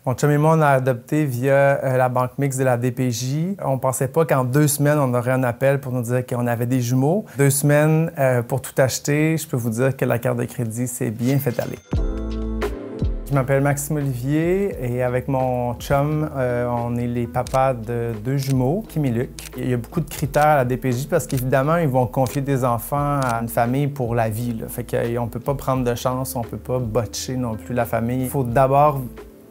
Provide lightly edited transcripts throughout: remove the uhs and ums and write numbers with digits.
Mon chum et moi, on a adopté via la banque mixte de la DPJ. On pensait pas qu'en 2 semaines, on aurait un appel pour nous dire qu'on avait des jumeaux. 2 semaines pour tout acheter, je peux vous dire que la carte de crédit s'est bien fait aller. Je m'appelle Maxime Olivier et avec mon chum, on est les papas de 2 jumeaux, Kim et Luc. Il y a beaucoup de critères à la DPJ parce qu'évidemment, ils vont confier des enfants à une famille pour la vie, là. Fait qu'on peut pas prendre de chance, on peut pas botcher non plus la famille. Il faut d'abord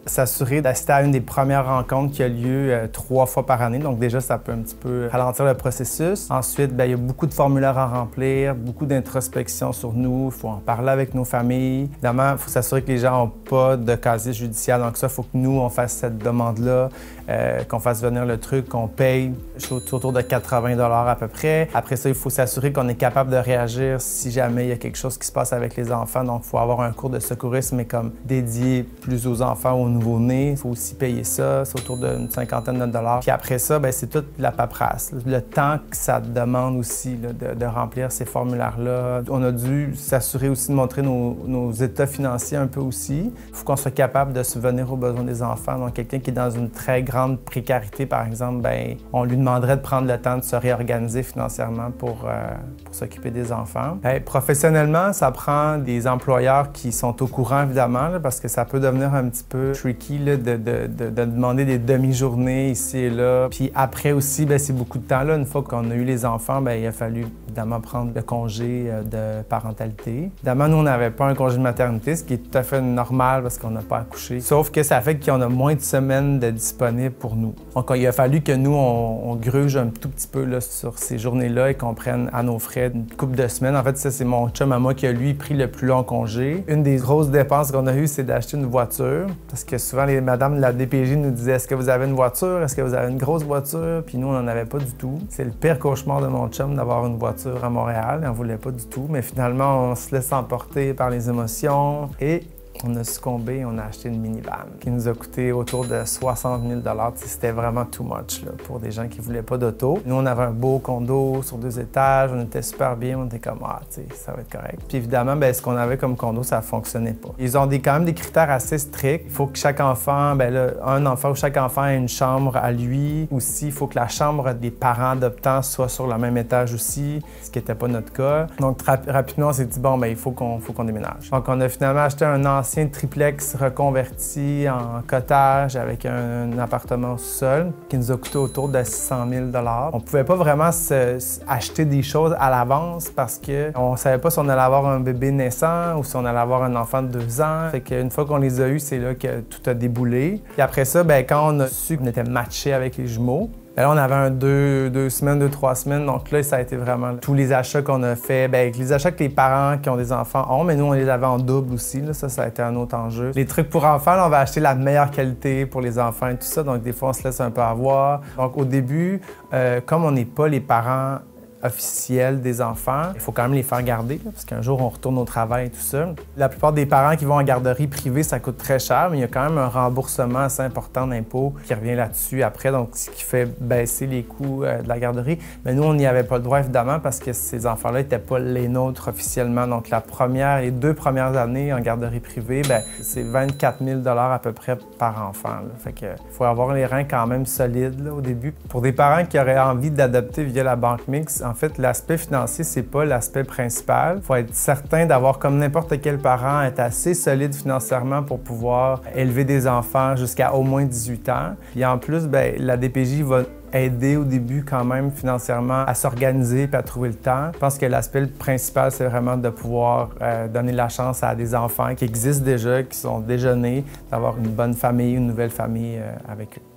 s'assurer d'assister à une des premières rencontres qui a lieu 3 fois par année. Donc déjà, ça peut un petit peu ralentir le processus. Ensuite, il y a beaucoup de formulaires à remplir, beaucoup d'introspection sur nous. Il faut en parler avec nos familles. Évidemment, il faut s'assurer que les gens n'ont pas de casier judiciaire. Donc ça, il faut que nous, on fasse cette demande-là, qu'on fasse venir le truc, qu'on paye autour de 80 $ à peu près. Après ça, il faut s'assurer qu'on est capable de réagir si jamais il y a quelque chose qui se passe avec les enfants. Donc il faut avoir un cours de secourisme, mais comme dédié plus aux enfants, aux nouveau-né. Il faut aussi payer ça, c'est autour d'une $50. Puis après ça, c'est toute la paperasse. Le temps que ça demande aussi là, de remplir ces formulaires-là. On a dû s'assurer aussi de montrer nos états financiers un peu aussi. Il faut qu'on soit capable de subvenir aux besoins des enfants. Donc quelqu'un qui est dans une très grande précarité, par exemple, on lui demanderait de prendre le temps de se réorganiser financièrement pour s'occuper des enfants. Professionnellement, ça prend des employeurs qui sont au courant, évidemment, là, parce que ça peut devenir un petit peu tricky là, de demander des demi-journées ici et là. Puis après aussi, c'est beaucoup de temps. Là. Une fois qu'on a eu les enfants, il a fallu évidemment prendre le congé de parentalité. Évidemment, nous, on n'avait pas un congé de maternité, ce qui est tout à fait normal parce qu'on n'a pas accouché. Sauf que ça fait qu'on a moins de semaines de disponibles pour nous. Donc, il a fallu que nous, on gruge un tout petit peu là, sur ces journées-là et qu'on prenne à nos frais une couple de semaines. En fait, ça, c'est mon chum à moi qui a, lui, pris le plus long congé. Une des grosses dépenses qu'on a eues, c'est d'acheter une voiture. Parce que souvent, les madames de la DPJ nous disaient « Est-ce que vous avez une voiture? Est-ce que vous avez une grosse voiture? » Puis nous, on n'en avait pas du tout. C'est le pire cauchemar de mon chum d'avoir une voiture à Montréal. Il n'en voulait pas du tout. Mais finalement, on se laisse emporter par les émotions et on a succombé et on a acheté une minivan qui nous a coûté autour de 60 000 $. C'était vraiment too much là, pour des gens qui ne voulaient pas d'auto. Nous, on avait un beau condo sur 2 étages, on était super bien, on était comme « Ah, tu sais, ça va être correct ». Puis évidemment, ce qu'on avait comme condo, ça ne fonctionnait pas. Ils ont quand même des critères assez stricts. Il faut que chaque enfant, un enfant ou chaque enfant ait une chambre à lui. Aussi, il faut que la chambre des parents adoptants soit sur le même étage aussi, ce qui n'était pas notre cas. Donc rapidement, on s'est dit « Bon, il faut qu'on déménage ». Donc on a finalement acheté un ancien triplex reconverti en cottage avec un appartement au sol qui nous a coûté autour de 600 000 $. On pouvait pas vraiment acheter des choses à l'avance parce qu'on savait pas si on allait avoir un bébé naissant ou si on allait avoir un enfant de 2 ans. Fait qu'une fois qu'on les a eus, c'est là que tout a déboulé. Puis après ça, quand on a su qu'on était matchés avec les jumeaux, là, on avait 2 semaines, 3 semaines. Donc là, ça a été vraiment tous les achats qu'on a faits. Les achats que les parents qui ont des enfants ont, mais nous, on les avait en double aussi. Là. Ça a été un autre enjeu. Les trucs pour enfants, là, on va acheter la meilleure qualité pour les enfants et tout ça. Donc des fois, on se laisse un peu avoir. Donc au début, comme on n'est pas les parents officiels des enfants, il faut quand même les faire garder, là, parce qu'un jour, on retourne au travail et tout ça. La plupart des parents qui vont en garderie privée, ça coûte très cher, mais il y a quand même un remboursement assez important d'impôts qui revient là-dessus après, donc ce qui fait baisser les coûts de la garderie. Mais nous, on n'y avait pas le droit, évidemment, parce que ces enfants-là n'étaient pas les nôtres officiellement. Donc les 2 premières années en garderie privée, c'est 24 000 $ à peu près par enfant. Là. Fait que faut avoir les reins quand même solides là, au début. Pour des parents qui auraient envie d'adopter via la banque mixte, en fait, l'aspect financier, c'est pas l'aspect principal. Il faut être certain d'avoir, comme n'importe quel parent, être assez solide financièrement pour pouvoir élever des enfants jusqu'à au moins 18 ans. Et en plus, la DPJ va aider au début quand même financièrement à s'organiser et à trouver le temps. Je pense que l'aspect principal, c'est vraiment de pouvoir donner la chance à des enfants qui existent déjà, qui sont déjà nés, d'avoir une bonne famille, une nouvelle famille avec eux.